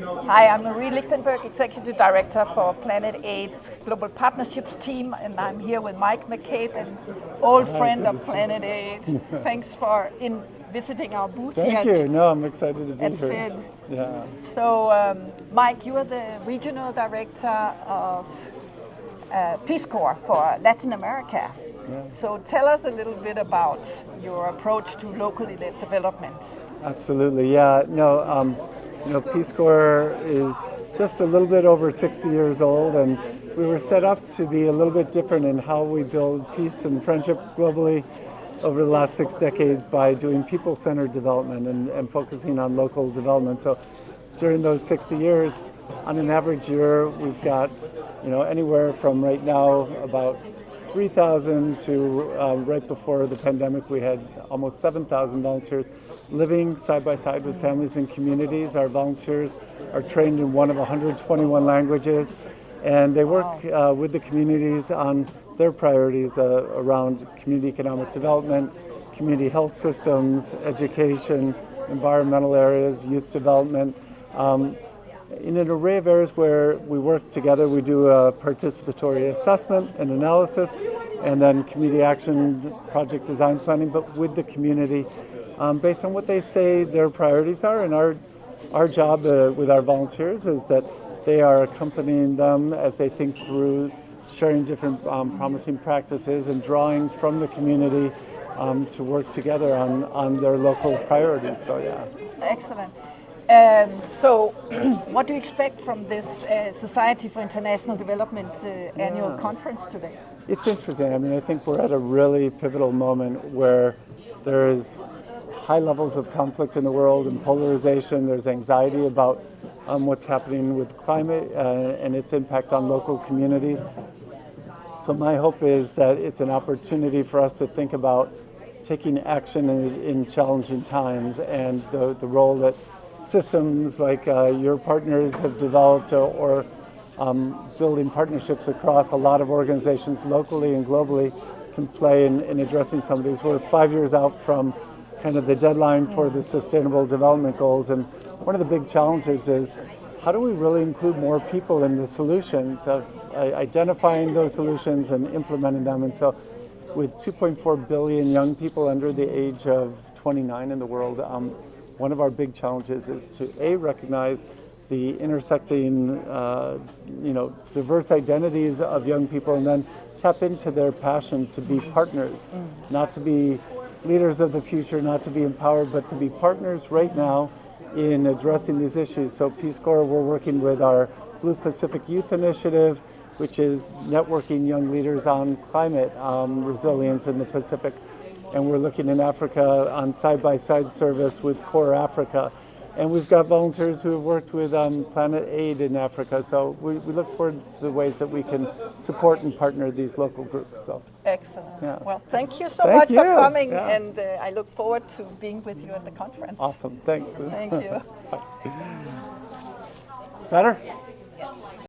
Hi, I'm Marie Lichtenberg, Executive Director for Planet Aid's Global Partnerships team, and I'm here with Mike McCabe, an old friend of Planet Aid. Thanks for visiting our booth here. Thank you. No, I'm excited to be at here. SID. Yeah. So, Mike, you are the Regional Director of Peace Corps for Latin America. Yeah. So tell us a little bit about your approach to locally led development. Absolutely. Yeah. No. Peace Corps is just a little bit over 60 years old, and we were set up to be a little bit different in how we build peace and friendship globally over the last 6 decades by doing people-centered development and focusing on local development. So during those 60 years, on an average year, we've got anywhere from right now about 3,000 to right before the pandemic, we had almost 7,000 volunteers living side by side with families and communities. Our volunteers are trained in one of 121 languages, and they work with the communities on their priorities around community economic development, community health systems, education, environmental areas, youth development. In an array of areas where we work together, we do a participatory assessment and analysis, and then community action, project design planning, but with the community based on what they say their priorities are. And our job with our volunteers is that they are accompanying them as they think through sharing different promising practices and drawing from the community to work together on their local priorities. So yeah. Excellent. So what do you expect from this Society for International Development annual conference today? It's interesting. I mean, I think we're at a really pivotal moment where there is high levels of conflict in the world and polarization. There's anxiety about what's happening with climate and its impact on local communities. So my hope is that it's an opportunity for us to think about taking action in challenging times and the role that systems like your partners have developed or building partnerships across a lot of organizations locally and globally can play in addressing some of these. We're 5 years out from kind of the deadline for the Sustainable Development Goals, and one of the big challenges is how do we really include more people in the solutions of identifying those solutions and implementing them. And so with 2.4 billion young people under the age of 29 in the world, one of our big challenges is to recognize the intersecting, diverse identities of young people, and then tap into their passion to be partners, not to be leaders of the future, not to be empowered, but to be partners right now in addressing these issues. So Peace Corps, we're working with our Blue Pacific Youth Initiative, which is networking young leaders on climate resilience in the Pacific. And we're looking in Africa on side-by-side service with Core Africa. And we've got volunteers who have worked with Planet Aid in Africa. So we look forward to the ways that we can support and partner these local groups. So. Excellent. Yeah. Well, thank you so much for coming, and I look forward to being with you at the conference. Awesome. Thanks. Thank you. Better?